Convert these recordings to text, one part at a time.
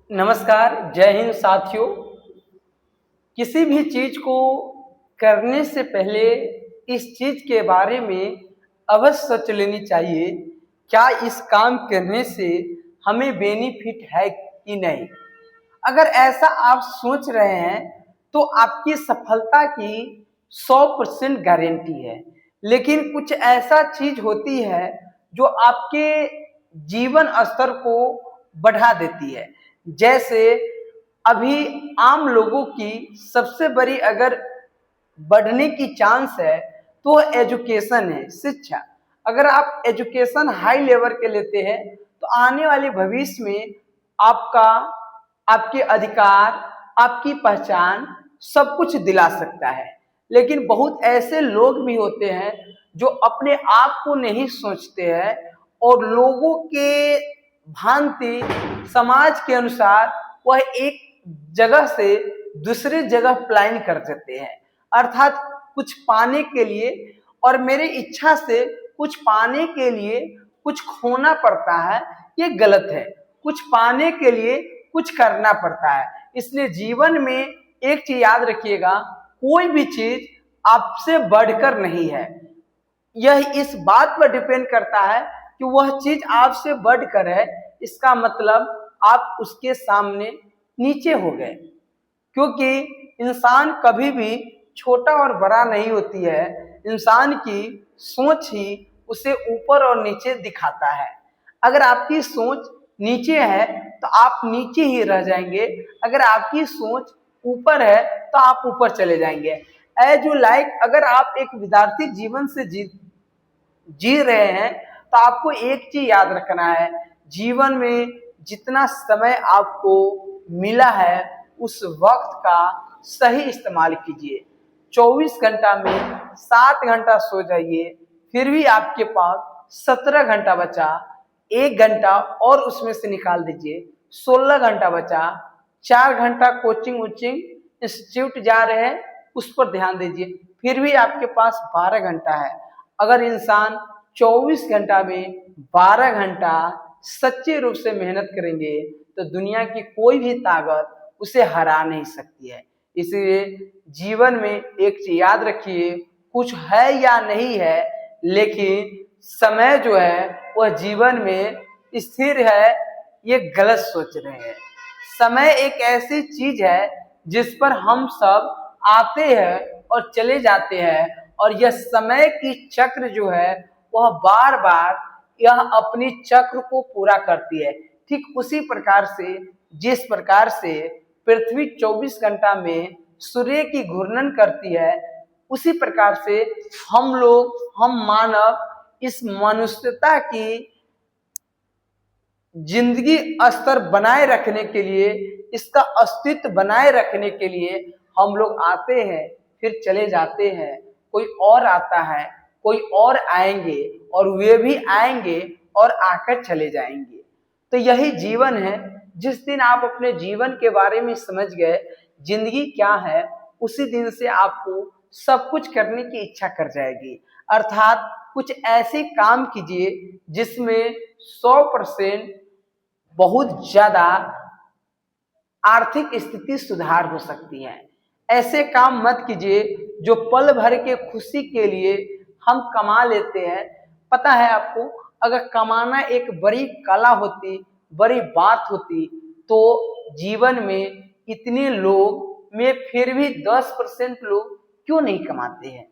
नमस्कार, जय हिंद साथियों। किसी भी चीज को करने से पहले इस चीज के बारे में अवश्य सोच लेनी चाहिए, क्या इस काम करने से हमें बेनिफिट है कि नहीं। अगर ऐसा आप सोच रहे हैं तो आपकी सफलता की 100% गारंटी है। लेकिन कुछ ऐसा चीज होती है जो आपके जीवन स्तर को बढ़ा देती है। जैसे अभी आम लोगों की सबसे बड़ी अगर बढ़ने की चांस है तो एजुकेशन है, शिक्षा। अगर आप एजुकेशन हाई लेवल के लेते हैं तो आने वाले भविष्य में आपका आपके अधिकार, आपकी पहचान सब कुछ दिला सकता है। लेकिन बहुत ऐसे लोग भी होते हैं जो अपने आप को नहीं सोचते हैं और लोगों के भांति समाज के अनुसार वह एक जगह से दूसरी जगह प्लान कर देते हैं। अर्थात कुछ पाने के लिए और मेरी इच्छा से कुछ पाने के लिए कुछ खोना पड़ता है, ये गलत है। कुछ पाने के लिए कुछ करना पड़ता है। इसलिए जीवन में एक चीज याद रखिएगा, कोई भी चीज आपसे बढ़कर नहीं है। यह इस बात पर डिपेंड करता है कि वह चीज आपसे बढ़कर है, इसका मतलब आप उसके सामने नीचे हो गए। क्योंकि इंसान कभी भी छोटा और बड़ा नहीं होती है, इंसान की सोच ही उसे ऊपर और नीचे दिखाता है। अगर आपकी सोच नीचे है तो आप नीचे ही रह जाएंगे, अगर आपकी सोच ऊपर है तो आप ऊपर चले जाएंगे। एज यू लाइक, अगर आप एक विद्यार्थी जीवन से जी रहे हैं तो आपको एक चीज याद रखना है, जीवन में जितना समय आपको मिला है उस वक्त का सही इस्तेमाल कीजिए। 24 घंटा में 7 घंटा सो जाइए, फिर भी आपके पास 17 घंटा बचा। 1 घंटा और उसमें से निकाल दीजिए, 16 घंटा बचा। 4 घंटा कोचिंग वोचिंग इंस्टीट्यूट जा रहे हैं, उस पर ध्यान दीजिए, फिर भी आपके पास 12 घंटा है। अगर इंसान 24 घंटा में 12 घंटा सच्चे रूप से मेहनत करेंगे तो दुनिया की कोई भी ताकत उसे हरा नहीं सकती है। इसलिए जीवन में एक चीज याद रखिए, कुछ है या नहीं है, लेकिन समय जो है वह जीवन में स्थिर है, ये गलत सोच रहे हैं। समय एक ऐसी चीज है जिस पर हम सब आते हैं और चले जाते हैं, और यह समय की चक्र जो है वह बार बार यह अपनी चक्र को पूरा करती है। ठीक उसी प्रकार से जिस प्रकार से पृथ्वी 24 घंटा में सूर्य की घूर्णन करती है, उसी प्रकार से हम लोग, हम मानव, इस मनुष्यता की जिंदगी स्तर बनाए रखने के लिए, इसका अस्तित्व बनाए रखने के लिए हम लोग आते हैं फिर चले जाते हैं। कोई और आता है, कोई और आएंगे और वे भी आएंगे और आकर चले जाएंगे। तो यही जीवन है। जिस दिन आप अपने जीवन के बारे में समझ गए जिंदगी क्या है, उसी दिन से आपको सब कुछ करने की इच्छा कर जाएगी। अर्थात कुछ ऐसे काम कीजिए जिसमें 100% बहुत ज्यादा आर्थिक स्थिति सुधार हो सकती है। ऐसे काम मत कीजिए जो पल भर के खुशी के लिए हम कमा लेते हैं। पता है आपको, अगर कमाना एक बड़ी कला होती, बड़ी बात होती, तो जीवन में इतने लोग में फिर भी 10% लोग क्यों नहीं कमाते हैं।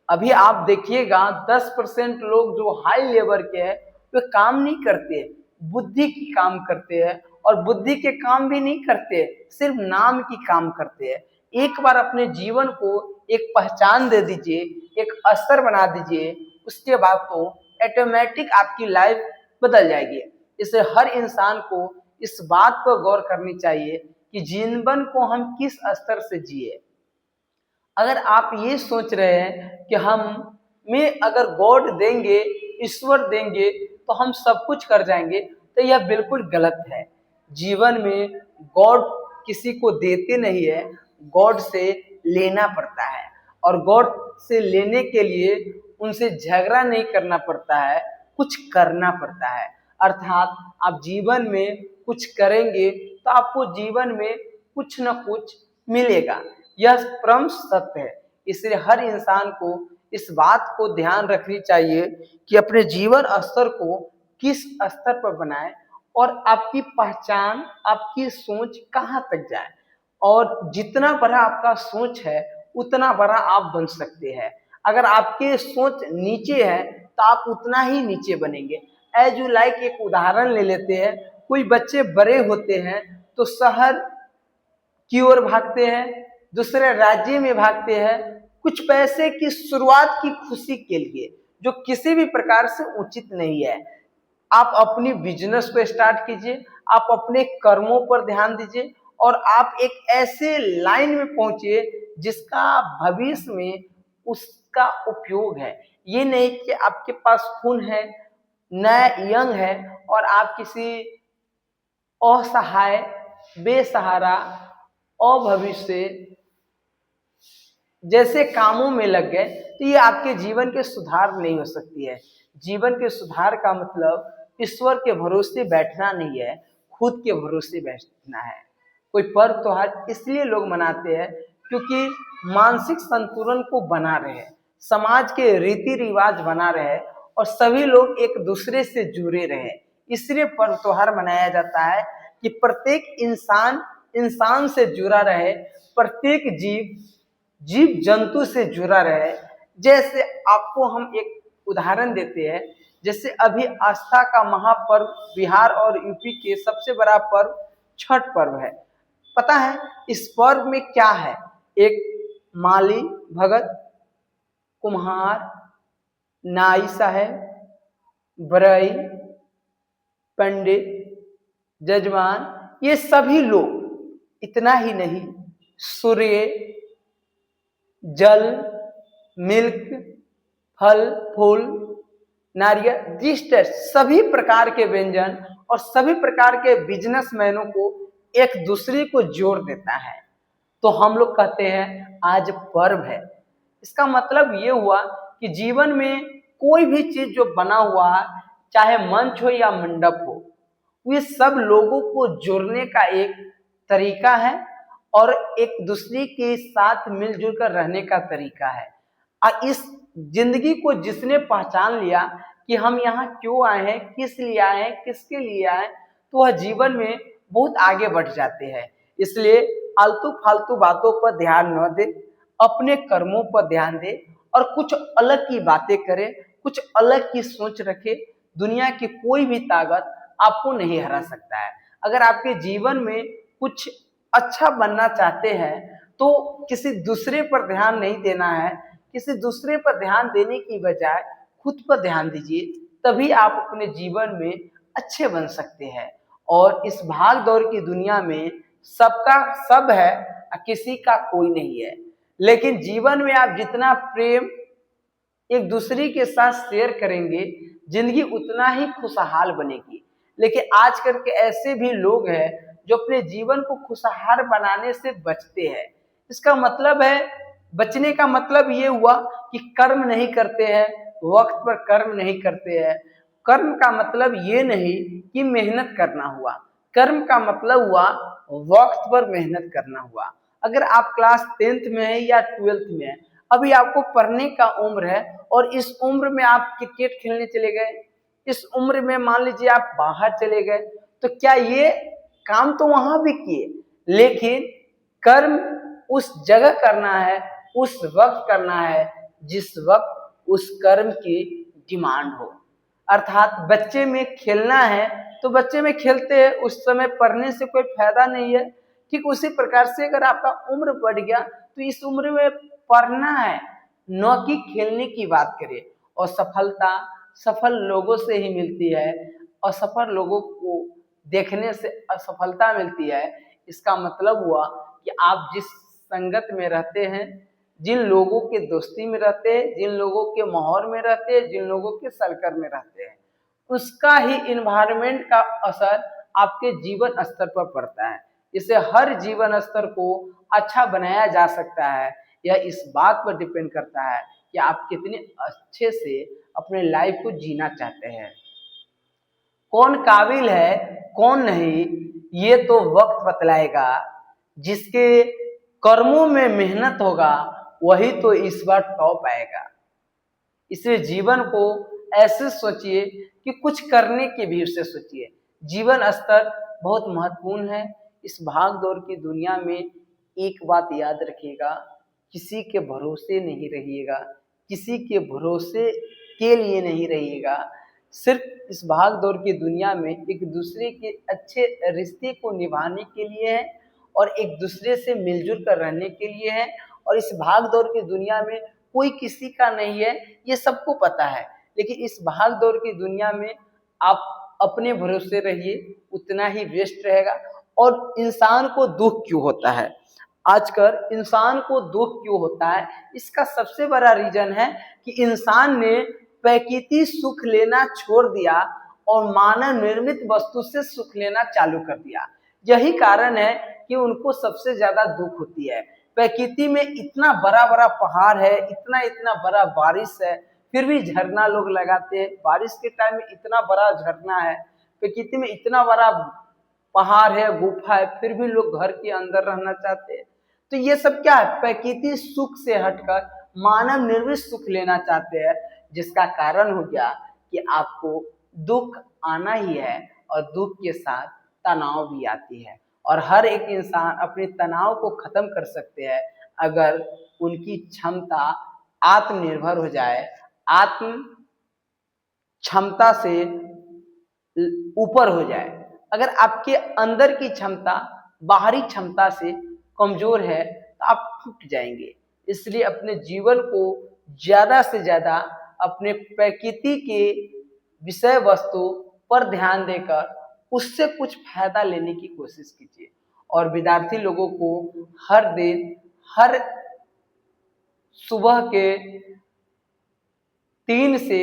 अभी आप देखिएगा 10% लोग जो हाई लेवल के हैं वे काम नहीं करते, बुद्धि की काम करते हैं। और बुद्धि के काम भी नहीं करते, सिर्फ नाम की काम करते हैं। एक बार अपने जीवन को एक पहचान दे दीजिए, एक अस्तर बना दीजिए, उसके बाद तो ऑटोमेटिक आपकी लाइफ बदल जाएगी। इससे हर इंसान को इस बात पर गौर करनी चाहिए कि जीवन को हम किस स्तर से जिए। अगर आप ये सोच रहे हैं कि हम में अगर गॉड देंगे, ईश्वर देंगे तो हम सब कुछ कर जाएंगे, तो यह बिल्कुल गलत है। जीवन में गॉड किसी को देते नहीं है, गॉड से लेना पड़ता है। और गॉड से लेने के लिए उनसे झगड़ा नहीं करना पड़ता है, कुछ करना पड़ता है। अर्थात आप जीवन में कुछ करेंगे तो आपको जीवन में कुछ न कुछ मिलेगा। यह परम सत्य है। इसलिए हर इंसान को इस बात को ध्यान रखनी चाहिए कि अपने जीवन स्तर को किस स्तर पर बनाए और आपकी पहचान, आपकी सोच कहाँ तक जाए। और जितना बड़ा आपका सोच है उतना बड़ा आप बन सकते हैं। अगर आपकी सोच नीचे है तो आप उतना ही नीचे बनेंगे। एज यू लाइक एक उदाहरण ले लेते हैं। कोई बच्चे बड़े होते हैं तो शहर की ओर भागते हैं, दूसरे राज्य में भागते हैं, कुछ पैसे की शुरुआत की खुशी के लिए, जो किसी भी प्रकार से उचित नहीं है। आप अपनी बिजनेस को स्टार्ट कीजिए, आप अपने कर्मों पर ध्यान दीजिए और आप एक ऐसे लाइन में पहुंचिए जिसका भविष्य में उसका उपयोग है। ये नहीं कि आपके पास खून है, नया यंग है और आप किसी असहाय, बेसहारा, अभविष्य जैसे कामों में लग गए तो ये आपके जीवन के सुधार नहीं हो सकती है। जीवन के सुधार का मतलब ईश्वर के भरोसे बैठना नहीं है, खुद के भरोसे बैठना है। कोई पर्व त्योहार इसलिए लोग मनाते हैं क्योंकि मानसिक संतुलन को बना रहे, समाज के रीति रिवाज बना रहे और सभी लोग एक दूसरे से जुड़े रहे। इसलिए पर्व त्योहार मनाया जाता है कि प्रत्येक इंसान इंसान से जुड़ा रहे, प्रत्येक जीव जंतु से जुड़ा रहे। जैसे आपको हम एक उदाहरण देते हैं, जैसे अभी आस्था का महापर्व बिहार और यूपी के सबसे बड़ा पर्व छठ पर्व है। पता है इस पर्व में क्या है? एक माली, भगत, कुम्हार, नाई साहब, बरई, पंडित, जजमान, ये सभी लोग, इतना ही नहीं, सूर्य, जल, मिल्क, फल फूल, नारियल, डिस्टर, सभी प्रकार के व्यंजन और सभी प्रकार के बिजनेसमैनों को एक दूसरे को जोड़ देता है। तो हम लोग कहते हैं आज पर्व है। इसका मतलब ये हुआ कि जीवन में कोई भी चीज जो बना हुआ है, चाहे मंच हो या मंडप हो, ये सब लोगों को जोड़ने का एक तरीका है और एक दूसरे के साथ मिलजुल कर रहने का तरीका है। और इस जिंदगी को जिसने पहचान लिया कि हम यहाँ क्यों आए हैं, किस लिए आए हैं, किसके लिए आए हैं, तो वह जीवन में बहुत आगे बढ़ जाते हैं। इसलिए आलतू फालतू बातों पर ध्यान न दे, अपने कर्मों पर ध्यान दे और कुछ अलग की बातें करे, कुछ अलग की सोच रखे। दुनिया की कोई भी ताकत आपको नहीं हरा सकता है। अगर आपके जीवन में कुछ अच्छा बनना चाहते हैं तो किसी दूसरे पर ध्यान नहीं देना है, किसी दूसरे पर ध्यान देने की बजाय खुद पर ध्यान दीजिए, तभी आप अपने जीवन में अच्छे बन सकते हैं। और इस भाग दौड़ की दुनिया में सबका सब है, किसी का कोई नहीं है। लेकिन जीवन में आप जितना प्रेम एक दूसरे के साथ शेयर करेंगे, जिंदगी उतना ही खुशहाल बनेगी। लेकिन आजकल के ऐसे भी लोग हैं जो अपने जीवन को खुशहाल बनाने से बचते हैं। इसका मतलब है, बचने का मतलब ये हुआ कि कर्म नहीं करते हैं, वक्त पर कर्म नहीं करते हैं। कर्म का मतलब ये नहीं कि मेहनत करना हुआ, कर्म का मतलब हुआ वक्त पर मेहनत करना हुआ। अगर आप क्लास 10th में है या 12th में है, अभी आपको पढ़ने का उम्र है और इस उम्र में आप क्रिकेट खेलने चले गए, इस उम्र में मान लीजिए आप बाहर चले गए, तो क्या ये काम तो वहां भी किए, लेकिन कर्म उस जगह करना है, उस वक्त करना है जिस वक्त उस कर्म की डिमांड हो। अर्थात बच्चे में खेलना है तो बच्चे में खेलते हैं, उस समय पढ़ने से कोई फायदा नहीं है। ठीक उसी प्रकार से अगर आपका उम्र बढ़ गया तो इस उम्र में पढ़ना है, न कि खेलने की बात करें। और सफलता सफल लोगों से ही मिलती है, असफल लोगों को देखने से असफलता मिलती है। इसका मतलब हुआ कि आप जिस संगत में रहते हैं, जिन लोगों के दोस्ती में रहते हैं, जिन लोगों के माहौल में रहते हैं, जिन लोगों के सर्कल में रहते हैं, उसका ही इन्वायरमेंट का असर आपके जीवन स्तर पर पड़ता है। इससे हर जीवन स्तर को अच्छा बनाया जा सकता है। यह इस बात पर डिपेंड करता है कि आप कितने अच्छे से अपने लाइफ को जीना चाहते हैं। कौन काबिल है, कौन नहीं, ये तो वक्त बतलाएगा। जिसके कर्मों में मेहनत होगा वही तो इस बार टॉप आएगा। इसलिए जीवन को ऐसे सोचिए कि कुछ करने की भीड़ से सोचिए। जीवन स्तर बहुत महत्वपूर्ण है। इस भाग दौड़ की दुनिया में एक बात याद रखिएगा, किसी के भरोसे नहीं रहिएगा, किसी के भरोसे के लिए नहीं रहिएगा। सिर्फ इस भाग दौड़ की दुनिया में एक दूसरे के अच्छे रिश्ते को निभाने के लिए है और एक दूसरे से मिलजुल कर रहने के लिए है। और इस भाग दौड़ की दुनिया में कोई किसी का नहीं है, ये सबको पता है। लेकिन इस भाग दौड़ की दुनिया में आप अपने भरोसे रहिए, उतना ही बेस्ट रहेगा। और इंसान को दुख क्यों होता है, आजकल इंसान को दुख क्यों होता है, इसका सबसे बड़ा रीजन है कि इंसान ने प्रकृति सुख लेना छोड़ दिया और मानव निर्मित वस्तु से सुख लेना चालू कर दिया। यही कारण है कि उनको सबसे ज्यादा दुख होती है। प्रकृति में इतना बड़ा बड़ा पहाड़ है, इतना इतना बड़ा बारिश है, फिर भी झरना लोग लगाते हैं। बारिश के टाइम में इतना बड़ा झरना है, प्रकृति में इतना बड़ा पहाड़ है, गुफा है, फिर भी लोग घर के अंदर रहना चाहते हैं। तो ये सब क्या है, प्रकृति सुख से हटकर मानव निर्मित सुख लेना चाहते हैं, जिसका कारण हो गया कि आपको दुख आना ही है और दुख के साथ तनाव भी आती है। और हर एक इंसान अपने तनाव को खत्म कर सकते हैं अगर उनकी क्षमता आत्मनिर्भर हो जाए, आत्म क्षमता से ऊपर हो जाए। अगर आपके अंदर की क्षमता बाहरी क्षमता से कमजोर है तो आप टूट जाएंगे। इसलिए अपने जीवन को ज्यादा से ज्यादा अपने प्रकृति के विषय वस्तु पर ध्यान देकर उससे कुछ फायदा लेने की कोशिश कीजिए। और विद्यार्थी लोगों को हर दिन हर सुबह के 3 से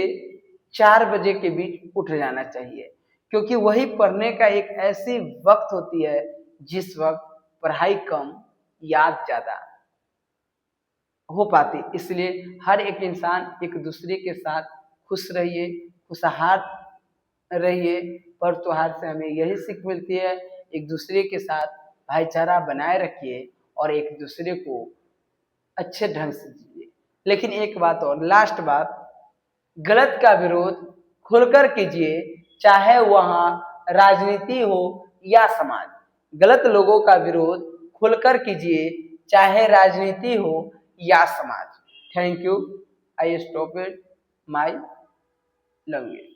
4 बजे के बीच उठ जाना चाहिए, क्योंकि वही पढ़ने का एक ऐसी वक्त होती है जिस वक्त पढ़ाई कम याद ज्यादा हो पाती। इसलिए हर एक इंसान एक दूसरे के साथ खुश रहिए, खुशहाल रहिए। पर्व त्योहार से हमें यही सीख मिलती है, एक दूसरे के साथ भाईचारा बनाए रखिए और एक दूसरे को अच्छे ढंग से जिए। लेकिन एक बात और, लास्ट बात, गलत का विरोध खुलकर कीजिए, चाहे वहां राजनीति हो या समाज। गलत लोगों का विरोध खुलकर कीजिए, चाहे राजनीति हो या समाज। Thank you. I stop it my language.